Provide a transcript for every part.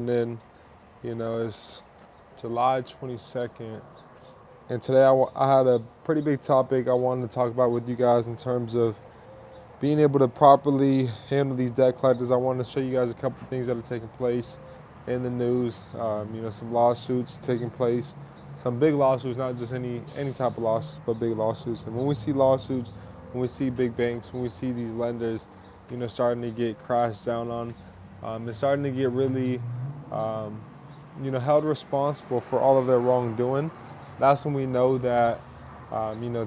And then, it's July 22nd. And today I had a pretty big topic I wanted to talk about with you guys in terms of being able to properly handle these debt collectors. I wanted to show you guys a couple of things that are taking place in the news. Some lawsuits taking place, some big lawsuits, not just any type of lawsuits, but big lawsuits. And when we see lawsuits, when we see big banks, when we see these lenders, starting to get crashed down on, it's starting to get really, um, held responsible for all of their wrongdoing. That's when we know that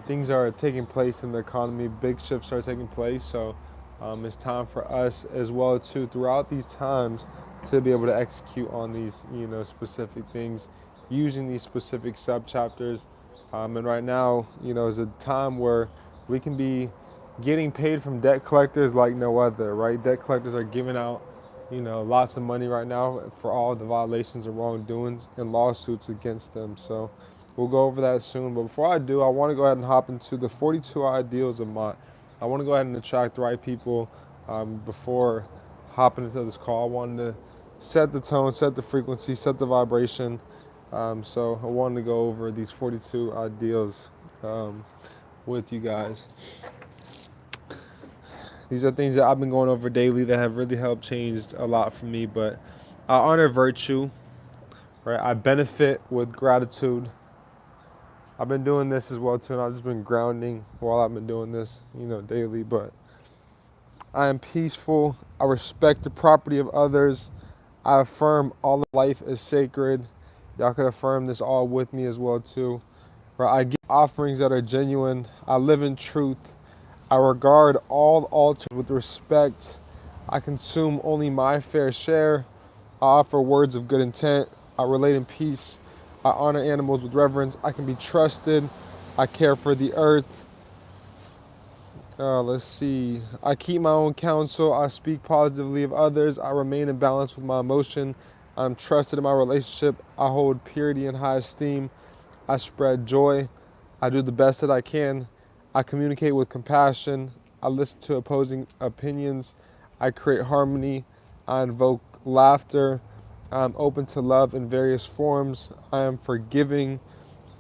things are taking place in the economy. Big shifts are taking place. So it's time for us as well too throughout these times to be able to execute on these specific things using these specific sub chapters. And right now, is a time where we can be getting paid from debt collectors like no other. Right? Debt collectors are giving out lots of money right now for all the violations and wrongdoings and lawsuits against them. So we'll go over that soon. But before I do, I want to go ahead and hop into the 42 ideals of Mott. I want to go ahead and attract the right people before hopping into this call. I wanted to set the tone, set the frequency, set the vibration. So I wanted to go over these 42 ideals with you guys. These are things that I've been going over daily that have really helped change a lot for me. But I honor virtue, right? I benefit with gratitude. I've been doing this as well too, and I've just been grounding while I've been doing this, daily. But I am peaceful. I respect the property of others. I affirm all of life is sacred. Y'all can affirm this all with me as well too. Right? I give offerings that are genuine. I live in truth. I regard all altars with respect. I consume only my fair share. I offer words of good intent. I relate in peace. I honor animals with reverence. I can be trusted. I care for the earth. Let's see. I keep my own counsel. I speak positively of others. I remain in balance with my emotion. I'm trusted in my relationship. I hold purity in high esteem. I spread joy. I do the best that I can. I communicate with compassion. I listen to opposing opinions. I create harmony. I invoke laughter. I'm open to love in various forms. I am forgiving.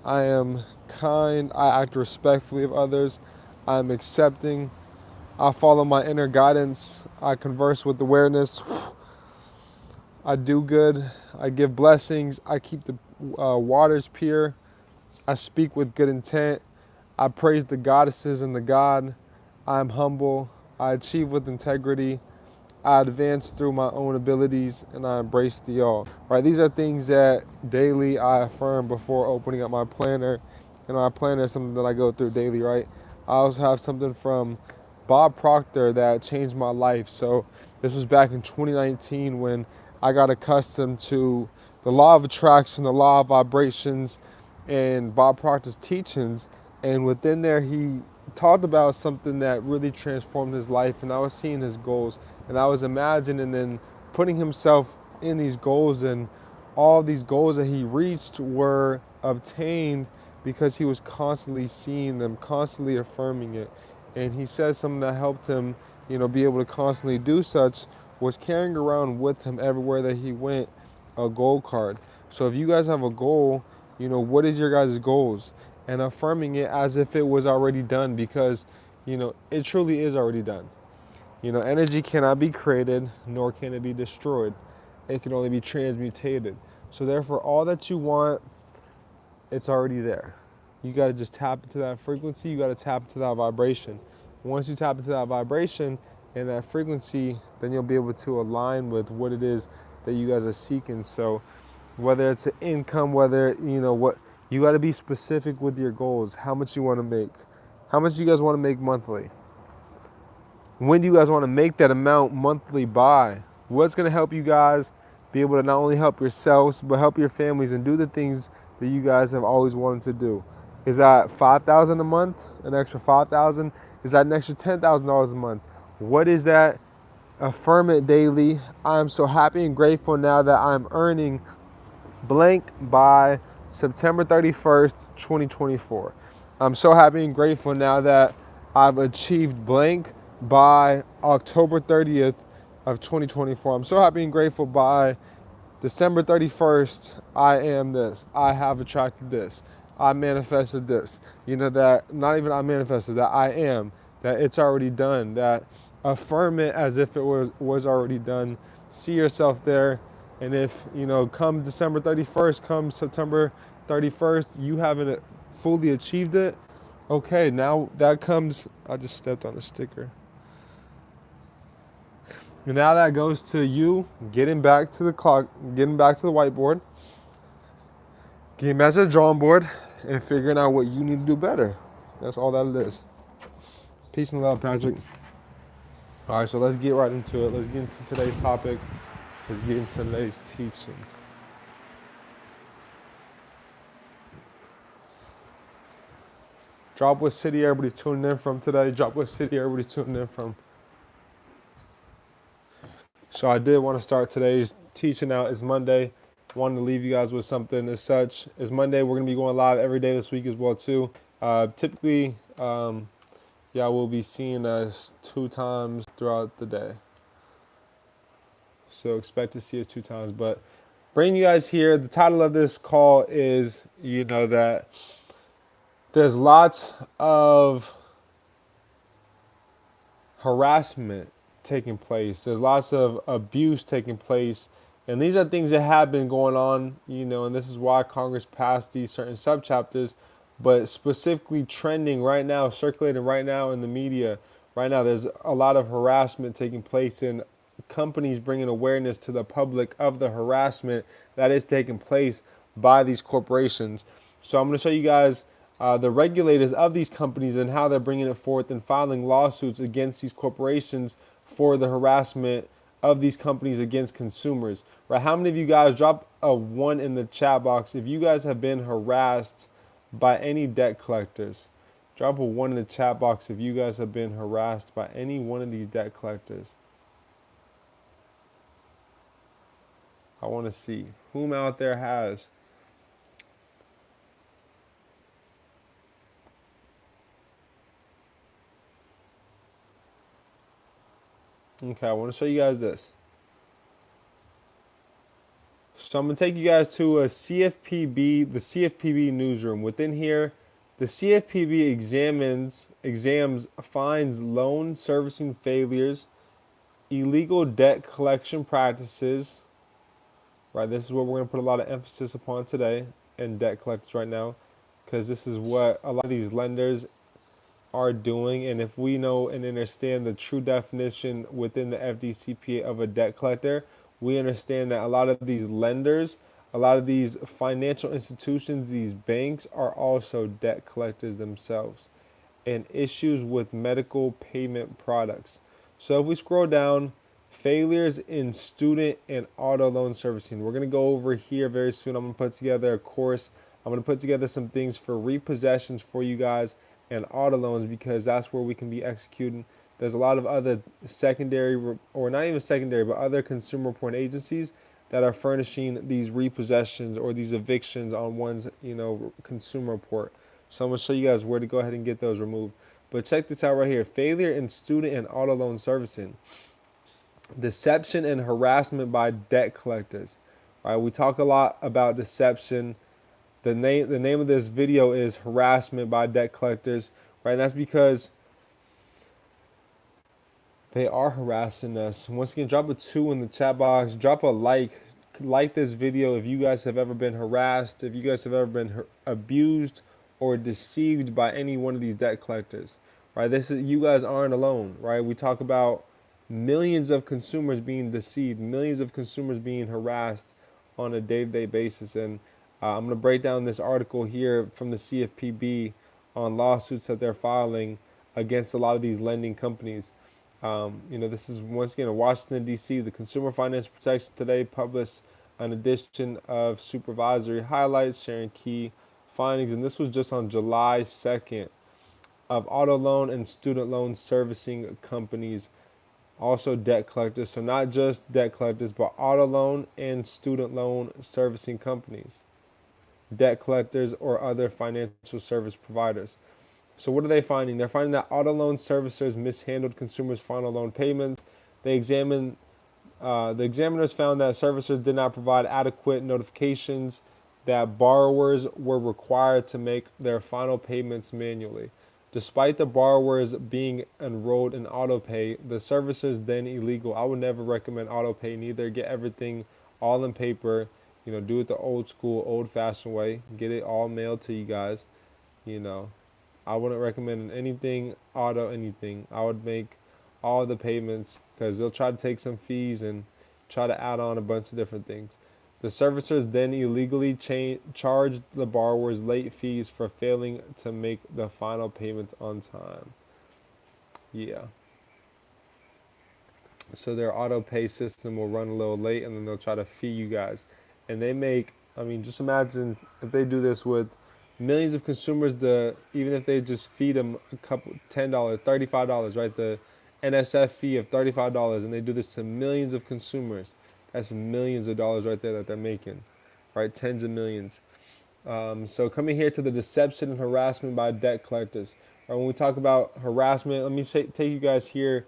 I am kind. I act respectfully of others. I am accepting. I follow my inner guidance. I converse with awareness. I do good. I give blessings. I keep the waters pure. I speak with good intent. I praise the goddesses and the God. I am humble. I achieve with integrity. I advance through my own abilities, and I embrace the all. Right? These are things that daily I affirm before opening up my planner. My planner is something that I go through daily, right? I also have something from Bob Proctor that changed my life. So this was back in 2019 when I got accustomed to the law of attraction, the law of vibrations, and Bob Proctor's teachings. And within there, he talked about something that really transformed his life, and I was seeing his goals. And I was imagining and putting himself in these goals, and all these goals that he reached were obtained because he was constantly seeing them, constantly affirming it. And he said something that helped him, be able to constantly do such was carrying around with him everywhere that he went a goal card. So if you guys have a goal, what is your guys' goals? And affirming it as if it was already done, because, it truly is already done. Energy cannot be created, nor can it be destroyed. It can only be transmutated. So therefore, all that you want, it's already there. You got to just tap into that frequency. You got to tap into that vibration. Once you tap into that vibration and that frequency, then you'll be able to align with what it is that you guys are seeking. So whether it's an income, whether, what, you got to be specific with your goals. How much you want to make. How much you guys want to make monthly. When do you guys want to make that amount monthly by? What's going to help you guys be able to not only help yourselves, but help your families and do the things that you guys have always wanted to do? Is that $5,000 a month? An extra $5,000? Is that an extra $10,000 a month? What is that? Affirm it daily. I'm so happy and grateful now that I'm earning blank by September 31st, 2024. I'm so happy and grateful now that I've achieved blank by October 30th of 2024. I'm so happy and grateful by December 31st, I am this. I have attracted this. I manifested this. You know, that not even I manifested, that I am, that it's already done, that affirm it as if it was already done. See yourself there. And if, you know, come December 31st, come September 31st, you haven't fully achieved it, okay, now that comes, I just stepped on a sticker. And now that goes to you getting back to the clock, getting back to the whiteboard, getting back to the drawing board, and figuring out what you need to do better. That's all that it is. Peace and love, Patrick. All right, so let's get right into it. Let's get into today's topic. Let's get into today's teaching. Drop what city everybody's tuning in from today. Drop what city everybody's tuning in from. So I did want to start today's teaching out. It's Monday. Wanted to leave you guys with something as such. It's Monday. We're going to be going live every day this week as well, too. Typically, we'll be seeing us 2 times throughout the day. So expect to see us 2 times. But bringing you guys here, the title of this call is, you know, that there's lots of harassment taking place. There's lots of abuse taking place. And these are things that have been going on, you know, and this is why Congress passed these certain subchapters, but specifically trending right now, circulating right now in the media. Right now, there's a lot of harassment taking place, and companies bringing awareness to the public of the harassment that is taking place by these corporations. So I'm going to show you guys the regulators of these companies and how they're bringing it forth and filing lawsuits against these corporations for the harassment of these companies against consumers. Right? How many of you guys, drop a 1 in the chat box if you guys have been harassed by any debt collectors? Drop a 1 in the chat box if you guys have been harassed by any one of these debt collectors. I want to see whom out there has. Okay, I want to show you guys this. So I'm going to take you guys to a CFPB, the CFPB newsroom. Within here, the CFPB exams, finds loan servicing failures, illegal debt collection practices. Right, this is what we're going to put a lot of emphasis upon today in debt collectors right now, because this is what a lot of these lenders are doing. And if we know and understand the true definition within the FDCPA of a debt collector, we understand that a lot of these lenders, a lot of these financial institutions, these banks are also debt collectors themselves, and issues with medical payment products. So if we scroll down, failures in student and auto loan servicing. We're going to go over here very soon. I'm going to put together a course. I'm going to put together some things for repossessions for you guys and auto loans, because that's where we can be executing. There's a lot of other secondary, or not even secondary, but other consumer reporting agencies that are furnishing these repossessions or these evictions on one's, you know, consumer report. So I'm going to show you guys where to go ahead and get those removed. But check this out right here. Failure in student and auto loan servicing. Deception and harassment by debt collectors. All right, we talk a lot about deception. The name of this video is harassment by debt collectors. Right, and that's because they are harassing us. Once again, drop a 2 in the chat box. Drop a like this video if you guys have ever been harassed, if you guys have ever been abused or deceived by any one of these debt collectors. Right, you guys aren't alone. Right, we talk about millions of consumers being deceived, millions of consumers being harassed on a day-to-day basis. And I'm going to break down this article here from the CFPB on lawsuits that they're filing against a lot of these lending companies. This is once again in Washington, D.C. The Consumer Financial Protection Today published an edition of supervisory highlights sharing key findings. And this was just on July 2nd of auto loan and student loan servicing companies, also debt collectors. So not just debt collectors, but auto loan and student loan servicing companies, debt collectors, or other financial service providers. So what are they finding? They're finding that auto loan servicers mishandled consumers' final loan payments. They examined The examiners found that servicers did not provide adequate notifications that borrowers were required to make their final payments manually. Despite the borrowers being enrolled in autopay, the servicers then illegal. I would never recommend autopay neither. Get everything all in paper. Do it the old school, old fashioned way. Get it all mailed to you guys. You know, I wouldn't recommend anything auto anything. I would make all the payments because they'll try to take some fees and try to add on a bunch of different things. The servicers then illegally charged the borrowers late fees for failing to make the final payment on time. Yeah. So their auto pay system will run a little late and then they'll try to fee you guys. And they make, just imagine if they do this with millions of consumers, even if they just feed them a couple, $10, $35, right? The NSF fee of $35, and they do this to millions of consumers. That's millions of dollars right there that they're making, right? Tens of millions. So coming here to the deception and harassment by debt collectors. When we talk about harassment, let me take you guys here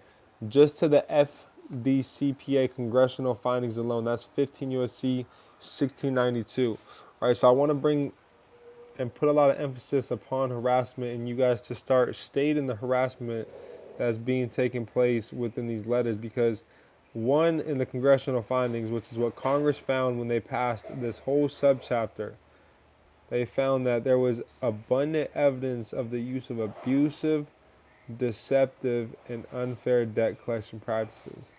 just to the FDCPA congressional findings alone. That's 15 USC 1692. All right, so I want to bring and put a lot of emphasis upon harassment and you guys to start stating the harassment that's being taken place within these letters, because one, in the congressional findings, which is what Congress found when they passed this whole subchapter, they found that there was abundant evidence of the use of abusive, deceptive, and unfair debt collection practices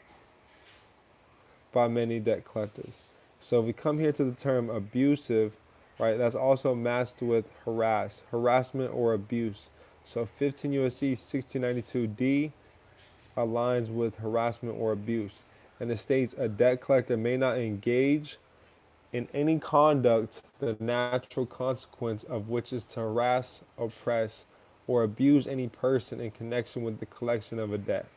by many debt collectors. So if we come here to the term abusive, right, that's also matched with harassment or abuse. So 15 USC 1692D aligns with harassment or abuse. And it states a debt collector may not engage in any conduct, the natural consequence of which is to harass, oppress, or abuse any person in connection with the collection of a debt,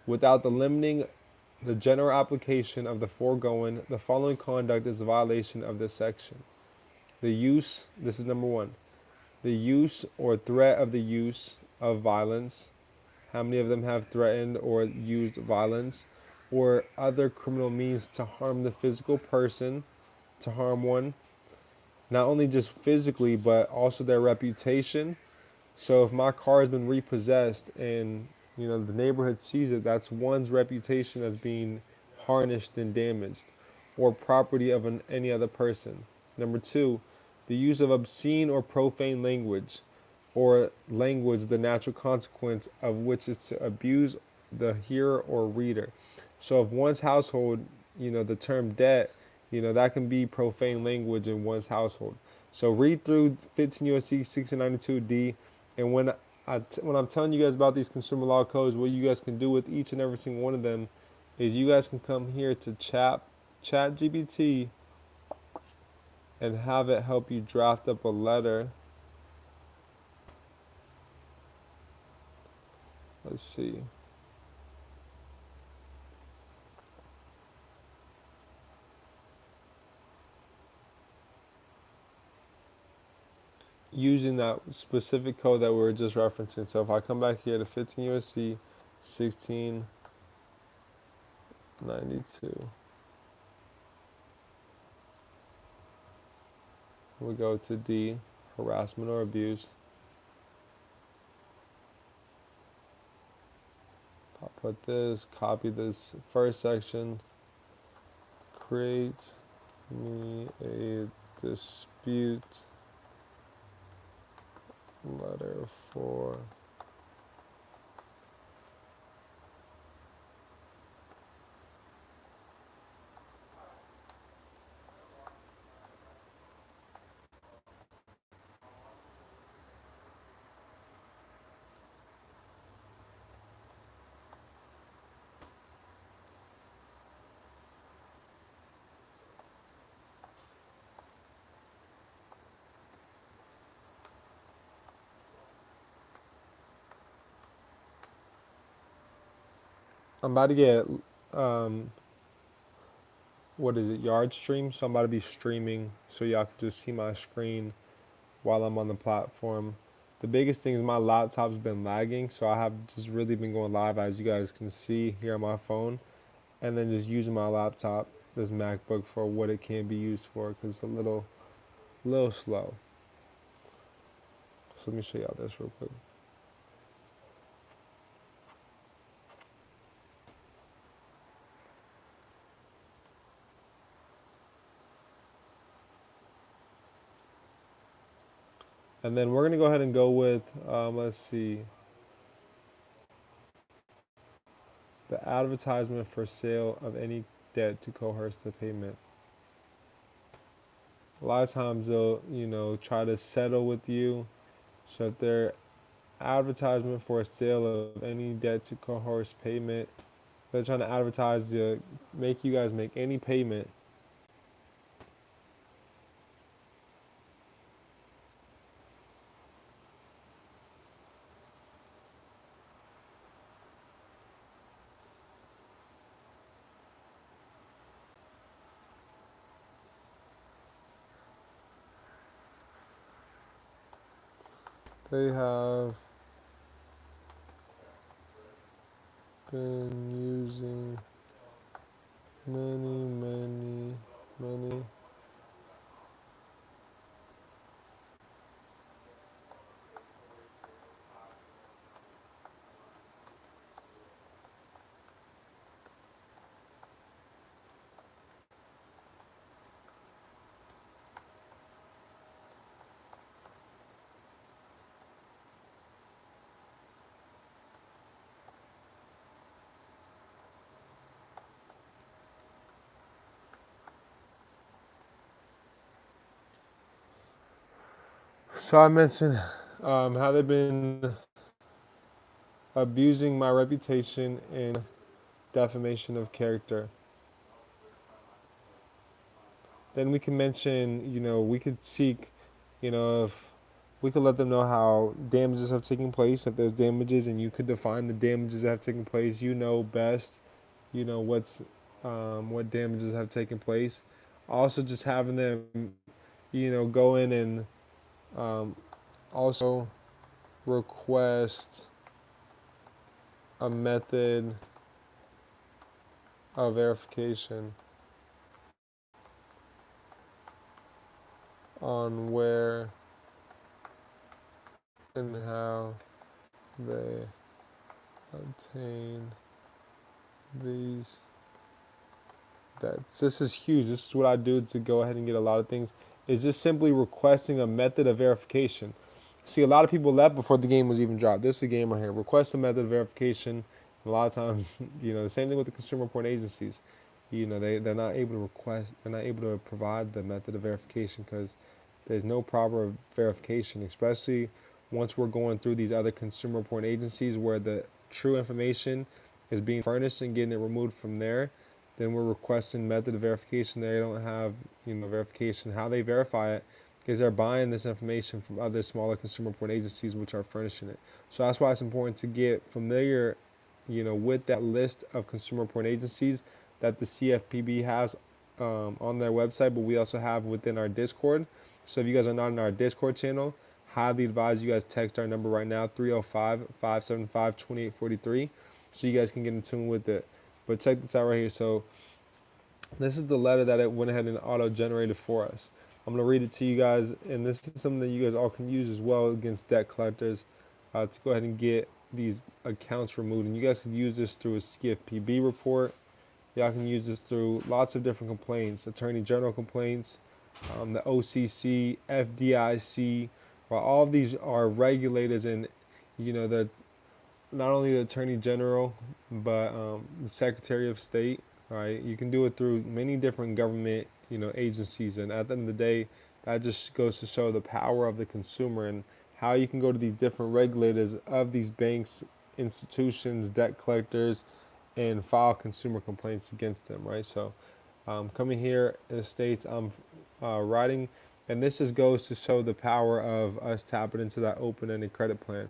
without the limiting the general application of the foregoing. The following conduct is a violation of this section. This is number one, the use or threat of the use of violence. How many of them have threatened or used violence or other criminal means to harm the physical person, to harm one, not only just physically, but also their reputation? So if my car has been repossessed and the neighborhood sees it, that's one's reputation that's being harnessed and damaged, or property of any other person. Number two, the use of obscene or profane language, or language the natural consequence of which is to abuse the hearer or reader. So if one's household, the term debt, that can be profane language in one's household. So read through 15 USC 1692D, and when I'm telling you guys about these consumer law codes, what you guys can do with each and every single one of them is you guys can come here to ChatGPT and have it help you draft up a letter. Let's see. Using that specific code that we were just referencing. So if I come back here to 15 USC 1692, we go to D, harassment or abuse. I'll put this, copy this first section, create me a dispute letter for I'm about to get what is it, Yard Stream? So I'm about to be streaming so y'all can just see my screen while I'm on the platform. The biggest thing is my laptop's been lagging, so I have just really been going live, as you guys can see here on my phone. and then just using my laptop, this MacBook, for what it can be used for, because it's a little slow. So let me show y'all this real quick. And then we're going to go ahead and go with, let's see, the advertisement for sale of any debt to coerce the payment. A lot of times they'll, try to settle with you. So if they're advertisement for a sale of any debt to coerce payment, they're trying to advertise to make you guys make any payment. They have been using many So I mentioned how they've been abusing my reputation and defamation of character. Then we can mention, we could seek, if we could let them know how damages have taken place. If there's damages, and you could define the damages that have taken place, best, what damages have taken place. Also, just having them, go in and also request a method of verification on where and how they obtain these debts. This is huge. This is what I do to go ahead and get a lot of things. Is just simply requesting a method of verification. See, a lot of people left before the game was even dropped. This is a game right here. Request a method of verification. A lot of times, the same thing with the consumer report agencies. They're not able to request, they're not able to provide the method of verification because there's no proper verification, especially once we're going through these other consumer report agencies where the true information is being furnished and getting it removed from there. Then we're requesting method of verification. They don't have, verification. How they verify it is they're buying this information from other smaller consumer report agencies which are furnishing it. So that's why it's important to get familiar, with that list of consumer report agencies that the CFPB has on their website, but we also have within our Discord. So if you guys are not in our Discord channel, highly advise you guys text our number right now, 305-575-2843, so you guys can get in tune with it. But check this out right here. So this is the letter that it went ahead and auto-generated for us. I'm going to read it to you guys, and this is something that you guys all can use as well against debt collectors to go ahead and get these accounts removed. And you guys can use this through a CFPB report. Y'all can use this through lots of different complaints, attorney general complaints, the OCC, FDIC. Well, all of these are regulators, and the not only the attorney general, but the secretary of state. Right, you can do it through many different government agencies, and at the end of the day, that just goes to show the power of the consumer and how you can go to these different regulators of these banks, institutions, debt collectors, and file consumer complaints against them, right? So coming here in the States, I'm writing, and this just goes to show the power of us tapping into that open-ended credit plan.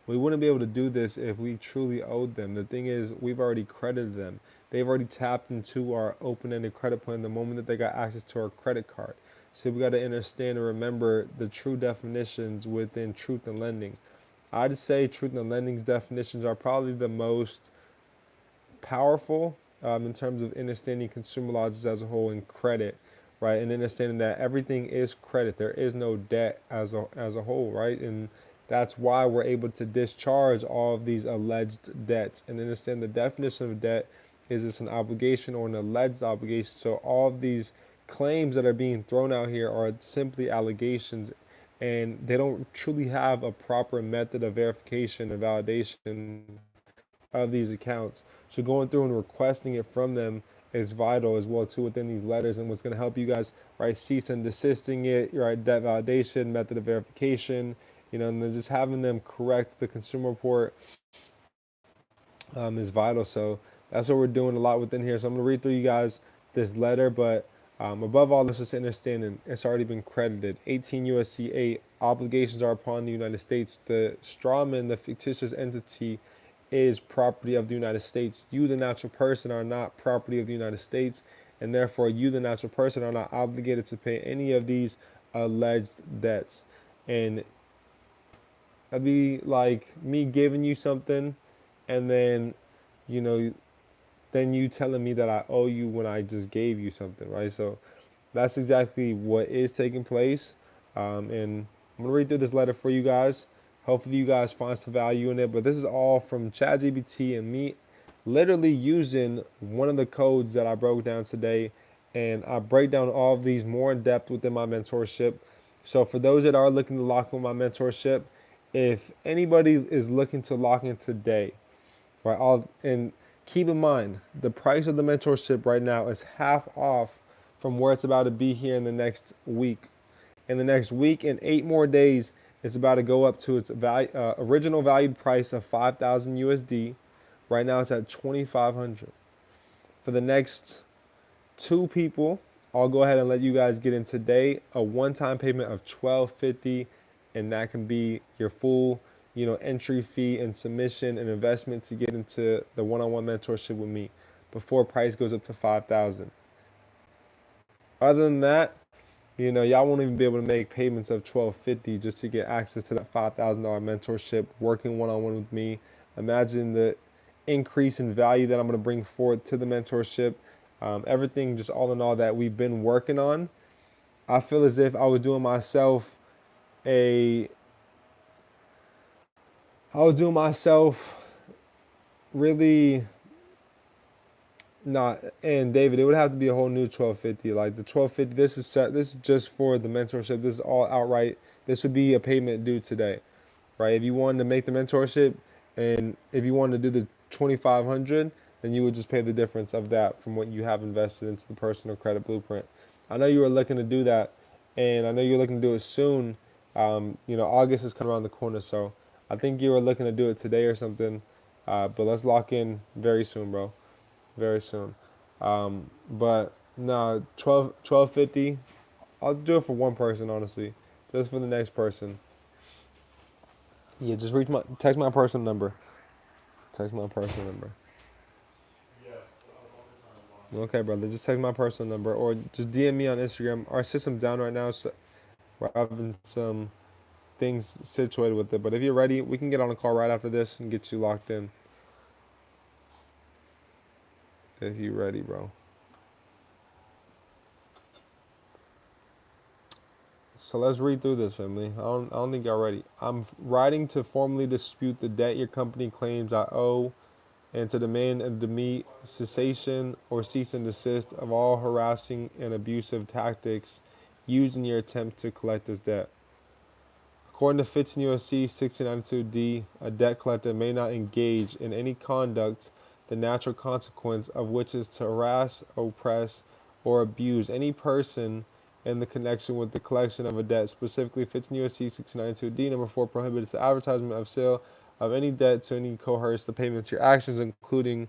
We wouldn't be able to do this if we truly owed them. The thing is, we've already credited them. They've already tapped into our open-ended credit plan the moment that they got access to our credit card. So we got to understand and remember the true definitions within truth and lending. I'd say truth and lending's definitions are probably the most powerful in terms of understanding consumer laws as a whole and credit, right? And understanding that everything is credit. There is no debt as a whole, right? And that's why we're able to discharge all of these alleged debts. And understand the definition of debt is it's an obligation or an alleged obligation. So all of these claims that are being thrown out here are simply allegations, and they don't truly have a proper method of verification and validation of these accounts. So going through and requesting it from them is vital as well too within these letters, and what's going to help you guys, right, cease and desisting it, right, debt validation, method of verification, and then just having them correct the consumer report is vital. So that's what we're doing a lot within here. So I'm going to read through you guys this letter, but above all, let's just understand it's already been credited. 18 USC 8, obligations are upon the United States. The strawman, the fictitious entity, is property of the United States. You, the natural person, are not property of the United States, and therefore you, the natural person, are not obligated to pay any of these alleged debts. And that'd be like me giving you something, and then, you know, then you telling me that I owe you when I just gave you something, right? So that's exactly what is taking place. And I'm going to read through this letter for you guys. Hopefully you guys find some value in it. But this is all from ChatGPT and me literally using one of the codes that I broke down today. And I break down all of these more in depth within my mentorship. So for those that are looking to lock in my mentorship, if anybody is looking to lock in today, right, and keep in mind, the price of the mentorship right now is half off from where it's about to be here in the next week. In the next week and 8 more days, it's about to go up to its original valued price of 5,000 USD. Right now, it's at 2,500. For the next 2 people, I'll go ahead and let you guys get in today a one-time payment of $1,250, and that can be your full, entry fee and submission and investment to get into the one-on-one mentorship with me before price goes up to 5,000. Other than that, y'all won't even be able to make payments of $1,250 just to get access to that $5,000 mentorship, working one-on-one with me. Imagine the increase in value that I'm going to bring forward to the mentorship. Everything just all in all that we've been working on. I feel as if I was doing myself really not. And David, it would have to be a whole new 1250. Like the 1250, this is just for the mentorship. This is all outright. This would be a payment due today, right? If you wanted to make the mentorship, and if you wanted to do the 2,500, then you would just pay the difference of that from what you have invested into the personal credit blueprint. I know you were looking to do that, and I know you're looking to do it soon. August is coming around the corner, so I think you were looking to do it today or something. But let's lock in very soon, bro. Very soon. But no, 1250. I'll do it for one person, honestly. Just for the next person. Yeah, just text my personal number. Text my personal number. Okay, brother. Just text my personal number or just DM me on Instagram. Our system's down right now, so we're having some things situated with it. But if you're ready, we can get on a call right after this and get you locked in. If you're ready, bro. So let's read through this, family. I don't think y'all ready. I'm writing to formally dispute the debt your company claims I owe, and to demand a cessation or cease and desist of all harassing and abusive tactics used in your attempt to collect this debt. According to 15 U.S.C. 1692D, a debt collector may not engage in any conduct the natural consequence of which is to harass, oppress, or abuse any person in the connection with the collection of a debt. Specifically, 15 U.S.C. 1692D, number 4, prohibits the advertisement of sale of any debt to any coerce the payment to your actions, including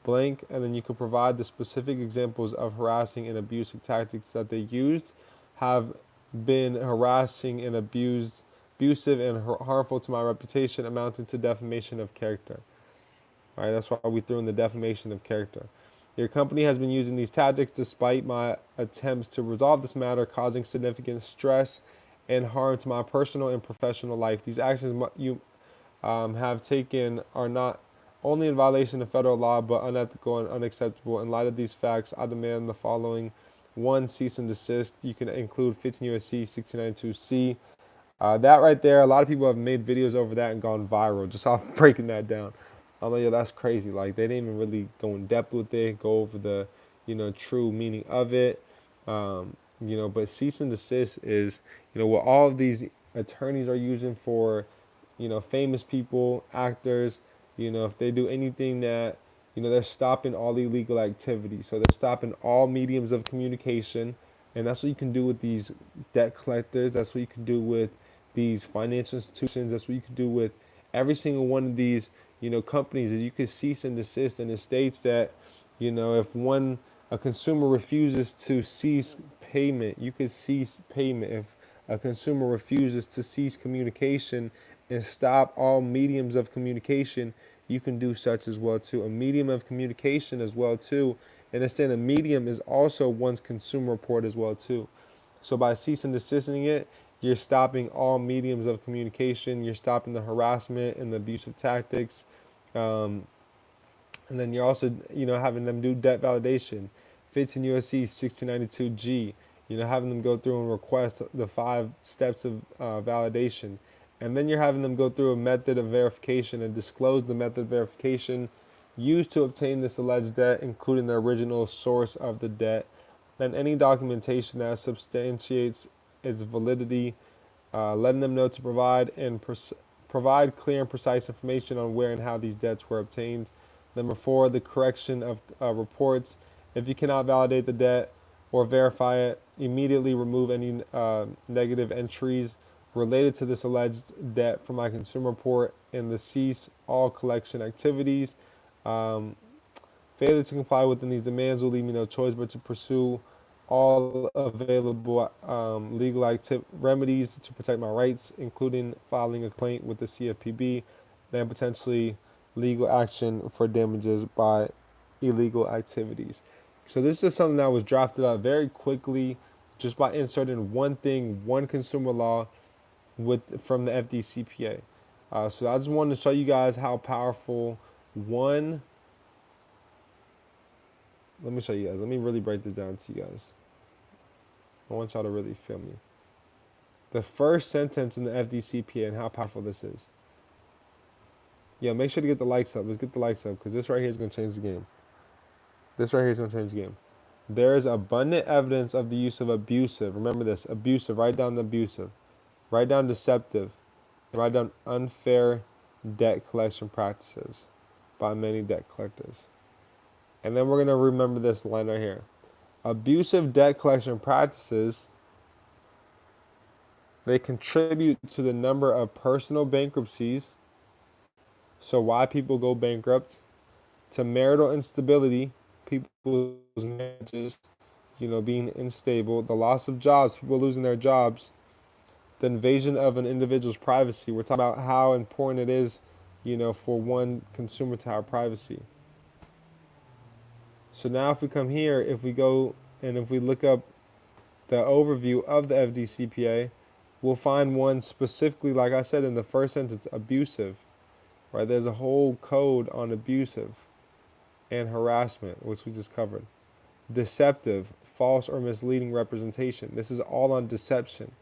blank, and then you can provide the specific examples of harassing and abusive tactics that they used, have been harassing and abusive and harmful to my reputation, amounting to defamation of character. All right, that's why we threw in the defamation of character. Your company has been using these tactics despite my attempts to resolve this matter, causing significant stress and harm to my personal and professional life. These actions you have taken are not only in violation of federal law, but unethical and unacceptable. In light of these facts, I demand the following. One, cease and desist. You can include 15 U.S.C. 1692C. That right there, a lot of people have made videos over that and gone viral just off breaking that down. I'm like, yo, that's crazy. Like, they didn't even really go in depth with it, go over the, true meaning of it. But cease and desist is, what all of these attorneys are using for, famous people, actors, if they do anything that, they're stopping all illegal activity. So they're stopping all mediums of communication. And that's what you can do with these debt collectors. That's what you can do with these financial institutions. That's what you can do with every single one of these, companies, is you could cease and desist. And it states that, if a consumer refuses to cease payment, you could cease payment. If a consumer refuses to cease communication and stop all mediums of communication, you can do such as well too. A medium of communication as well too. And understand a medium is also one's consumer report as well too. So by cease and desisting it, you're stopping all mediums of communication. You're stopping the harassment and the abusive tactics. Um, and then you're also, having them do debt validation. 15 U.S.C. 1692G, having them go through and request the 5 steps of validation. And then you're having them go through a method of verification and disclose the method of verification used to obtain this alleged debt, including the original source of the debt, and any documentation that substantiates its validity, letting them know to provide clear and precise information on where and how these debts were obtained. Number 4, the correction of reports. If you cannot validate the debt or verify it, immediately remove any negative entries related to this alleged debt from my consumer report and the cease all collection activities. Failure to comply within these demands will leave me no choice but to pursue all available legal remedies to protect my rights, including filing a complaint with the CFPB, then potentially legal action for damages by illegal activities. So this is something that was drafted out very quickly just by inserting one thing, one consumer law from the FDCPA. So I just wanted to show you guys how powerful one. Let me show you guys. Let me really break this down to you guys. I want y'all to really feel me. The first sentence in the FDCPA and how powerful this is. Yeah, make sure to get the likes up. Let's get the likes up because this right here is going to change the game. This right here is going to change the game. There is abundant evidence of the use of abusive. Remember this, abusive. Write down the abusive. Write down deceptive. Write down unfair debt collection practices by many debt collectors. And then we're going to remember this line right here. Abusive debt collection practices, they contribute to the number of personal bankruptcies, so why people go bankrupt, to marital instability, people's marriages, being unstable, the loss of jobs, people losing their jobs, the invasion of an individual's privacy. We're talking about how important it is, for one consumer to have privacy. So now if we come here, if we go and if we look up the overview of the FDCPA, we'll find one specifically, like I said in the first sentence, abusive, right? There's a whole code on abusive and harassment, which we just covered. Deceptive, false or misleading representation. This is all on deception,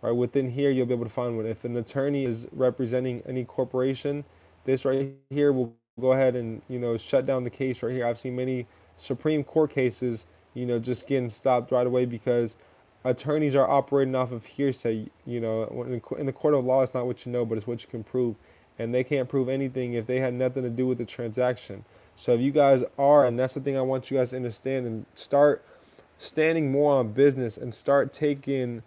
right? Within here, you'll be able to find one. If an attorney is representing any corporation, this right here will go ahead and, shut down the case right here. I've seen many Supreme Court cases, just getting stopped right away because attorneys are operating off of hearsay. In the court of law, it's not what you know, but it's what you can prove. And they can't prove anything if they had nothing to do with the transaction. So if you guys are, and that's the thing I want you guys to understand, and start standing more on business and start taking,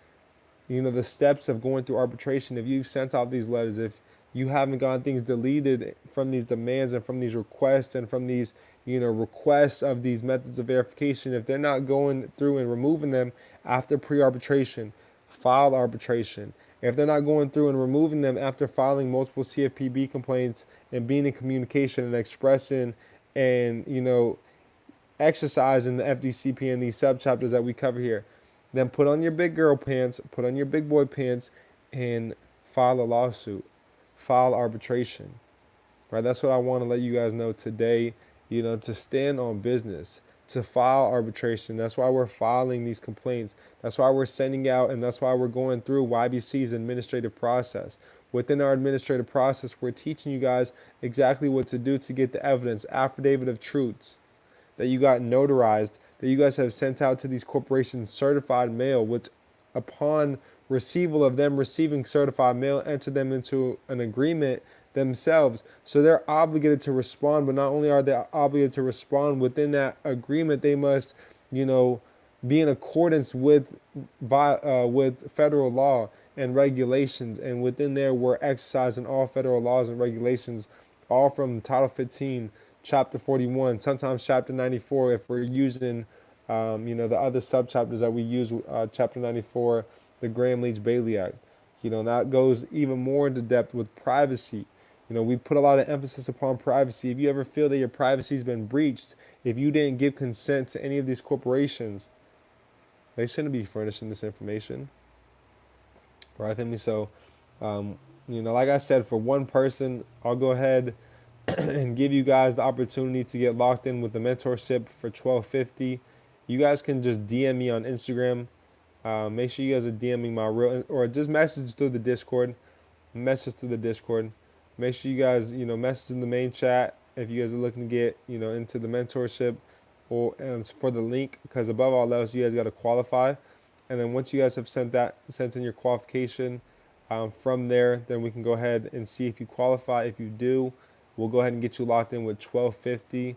the steps of going through arbitration. If you've sent out these letters, if you haven't gotten things deleted from these demands and from these requests and from these, requests of these methods of verification, if they're not going through and removing them after pre-arbitration, file arbitration. If they're not going through and removing them after filing multiple CFPB complaints and being in communication and expressing and, exercising the FDCP and these subchapters that we cover here, then put on your big girl pants, put on your big boy pants, and file a lawsuit, file arbitration. right? That's what I want to let you guys know today, to stand on business, to file arbitration. That's why we're filing these complaints. That's why we're sending out, and that's why we're going through YBC's administrative process. Within our administrative process, we're teaching you guys exactly what to do to get the evidence, affidavit of truths that you got notarized, that you guys have sent out to these corporations certified mail, which upon receival of them receiving certified mail, enter them into an agreement themselves. So they're obligated to respond, but not only are they obligated to respond within that agreement, they must, be in accordance with federal law and regulations. And within there, we're exercising all federal laws and regulations, all from Title 15, Chapter 41, sometimes Chapter 94 if we're using, the other subchapters that we use, Chapter 94, the Graham-Leach-Bailey Act. That goes even more into depth with privacy. We put a lot of emphasis upon privacy. If you ever feel that your privacy's been breached, if you didn't give consent to any of these corporations, they shouldn't be furnishing this information, right? Family. So, like I said, for one person, I'll go ahead and give you guys the opportunity to get locked in with the mentorship for $12.50. You guys can just DM me on Instagram. Make sure you guys are DMing my real, or just message through the Discord. Message through the Discord. Make sure you guys, message in the main chat if you guys are looking to get, into the mentorship, and for the link, because above all else, you guys got to qualify. And then once you guys have sent in your qualification, from there, then we can go ahead and see if you qualify. If you do, we'll go ahead and get you locked in with $12.50.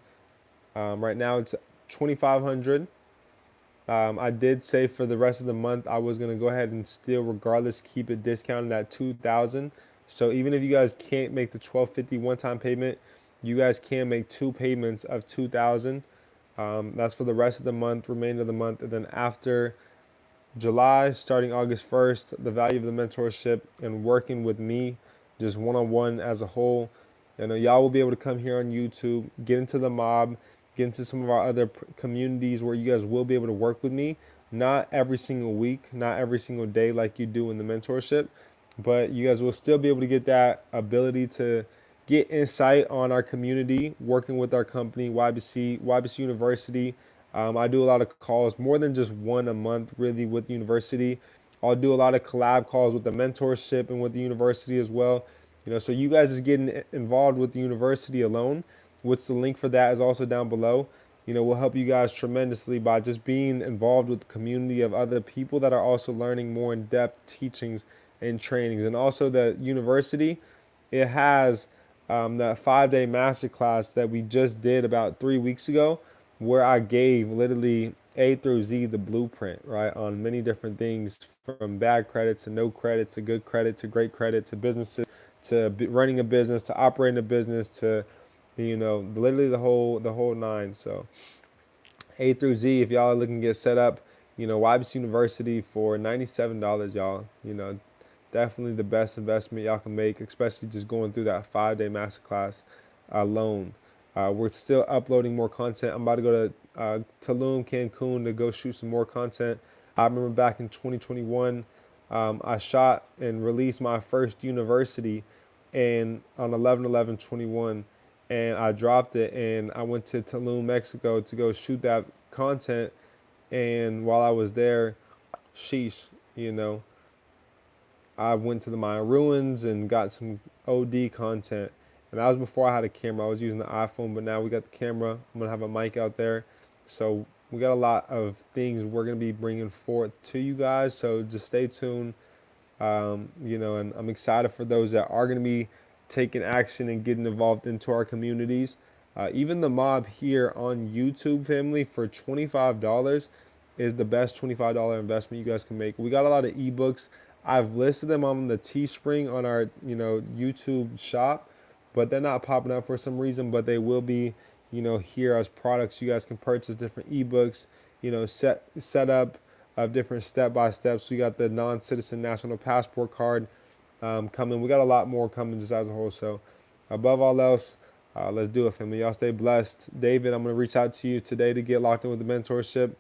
Right now it's $2,500. I did say for the rest of the month I was gonna go ahead and still, regardless, keep it discounted at $2,000. So even if you guys can't make the $12.50 one-time payment, you guys can make two payments of $2,000. That's for the rest of the month, remainder of the month, and then after July, starting August 1st, the value of the mentorship and working with me, just one-on-one as a whole. Y'all will be able to come here on YouTube, get into the mob, get into some of our other communities where you guys will be able to work with me. Not every single week, not every single day like you do in the mentorship, but you guys will still be able to get that ability to get insight on our community, working with our company, YBC University. I do a lot of calls, more than just one a month, really, with the university. I'll do a lot of collab calls with the mentorship and with the university as well. So you guys is getting involved with the university alone, which the link for that is also down below. Will help you guys tremendously by just being involved with the community of other people that are also learning more in-depth teachings and trainings. And also the university, it has that 5-day masterclass that we just did about 3 weeks ago, where I gave literally A through Z the blueprint, right, on many different things, from bad credit to no credit to good credit to great credit to businesses to running a business to operating a business to, literally the whole nine. So A through Z, if y'all are looking to get set up, YBC University for $97, y'all. Definitely the best investment y'all can make, especially just going through that 5-day masterclass alone. We're still uploading more content. I'm about to go to Tulum, Cancun to go shoot some more content. I remember back in 2021, I shot and released my first university and on 11/11/21, and I dropped it, and I went to Tulum, Mexico to go shoot that content. And while I was there, sheesh, I went to the Mayan ruins and got some OD content. And that was before I had a camera. I was using the iPhone, but now we got the camera. I'm going to have a mic out there. So we got a lot of things we're going to be bringing forth to you guys. So just stay tuned. And I'm excited for those that are going to be taking action and getting involved into our communities. Even the mob here on YouTube, family, for $25 is the best $25 investment you guys can make. We got a lot of ebooks. I've listed them on the Teespring on our, YouTube shop, but they're not popping up for some reason, but they will be, here as products. You guys can purchase different ebooks, set up of different step-by-steps. We got the non-citizen national passport card coming. We got a lot more coming just as a whole. So above all else, let's do it, family. Y'all stay blessed. David, I'm going to reach out to you today to get locked in with the mentorship.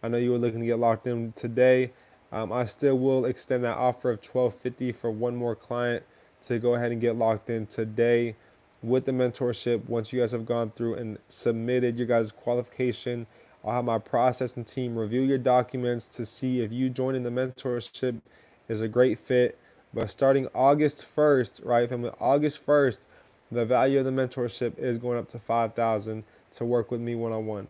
I know you were looking to get locked in today. I still will extend that offer of $12.50 for one more client to go ahead and get locked in today. with the mentorship. Once you guys have gone through and submitted your guys' qualification, I'll have my processing team review your documents to see if you joining the mentorship is a great fit. But starting August 1st, right, from August 1st, the value of the mentorship is going up to $5,000 to work with me one-on-one.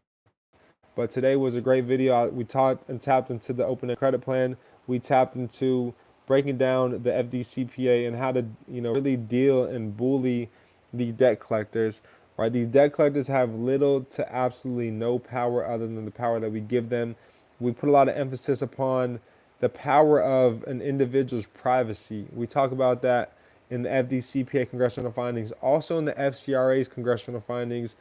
But today was a great video. We talked and tapped into the open credit plan. We tapped into breaking down the FDCPA and how to, really deal and bully these debt collectors. Right? These debt collectors have little to absolutely no power other than the power that we give them. We put a lot of emphasis upon the power of an individual's privacy. We talk about that in the FDCPA congressional findings, also in the FCRA's congressional findings.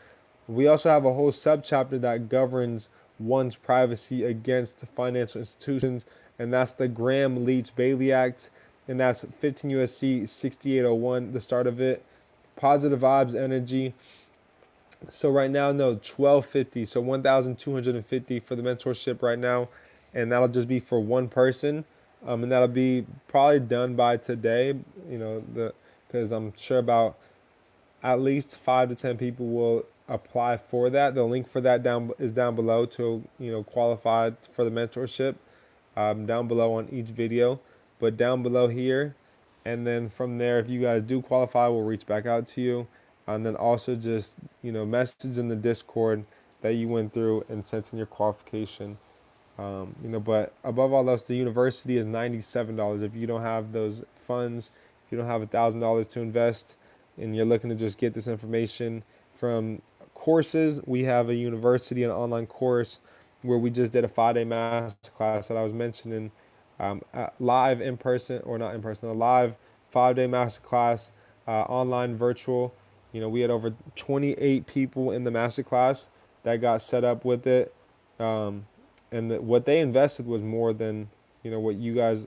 We also have a whole subchapter that governs one's privacy against financial institutions, and that's the Graham-Leach-Bailey Act, and that's 15 U.S.C. 6801, the start of it. Positive vibes, energy. So right now, no, 1250, so 1,250 for the mentorship right now, and that'll just be for one person, and that'll be probably done by today, because I'm sure about at least 5 to 10 people will apply for that. The link for that is down below to qualify for the mentorship, down below on each video, but down below here, and then from there, if you guys do qualify, we'll reach back out to you, and then also just message in the Discord that you went through and sent in your qualification. But above all else, the university is $97. If you don't have those funds, if you don't have $1,000 to invest, and you're looking to just get this information from courses, we have a university, an online course where we just did a 5-day master class that I was mentioning, live in person, or not in person, a live 5-day master class, online virtual. We had over 28 people in the master class that got set up with it. And what they invested was more than, what you guys,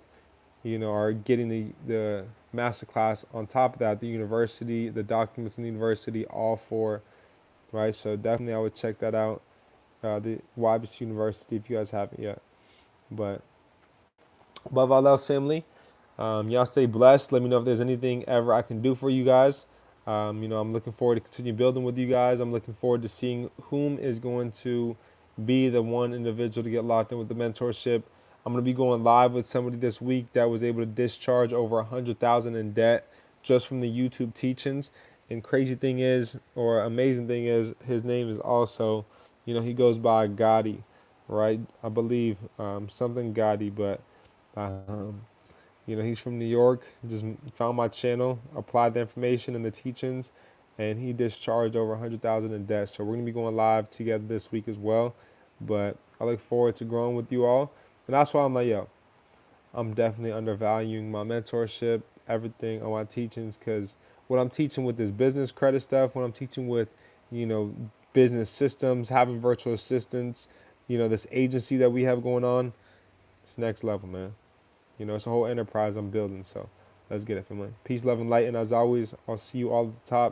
are getting the master class. On top of that, the university, the documents in the university, all for, right? So definitely I would check that out, the YBC University, if you guys haven't yet. But above all else, family, y'all stay blessed. Let me know if there's anything ever I can do for you guys. I'm looking forward to continue building with you guys. I'm looking forward to seeing whom is going to be the one individual to get locked in with the mentorship. I'm going to be going live with somebody this week that was able to discharge over $100,000 in debt just from the YouTube teachings. And crazy thing is, or amazing thing is, his name is also, he goes by Gotti, right? I believe something Gotti, but he's from New York. Just found my channel, applied the information and the teachings, and he discharged over $100,000 in debt. So we're gonna be going live together this week as well. But I look forward to growing with you all, and that's why I'm like, I'm definitely undervaluing my mentorship, everything on my teachings, because what I'm teaching with this business credit stuff, what I'm teaching with, business systems, having virtual assistants, this agency that we have going on, it's next level, man. It's a whole enterprise I'm building. So let's get it, family. Peace, love, and light. And as always, I'll see you all at the top.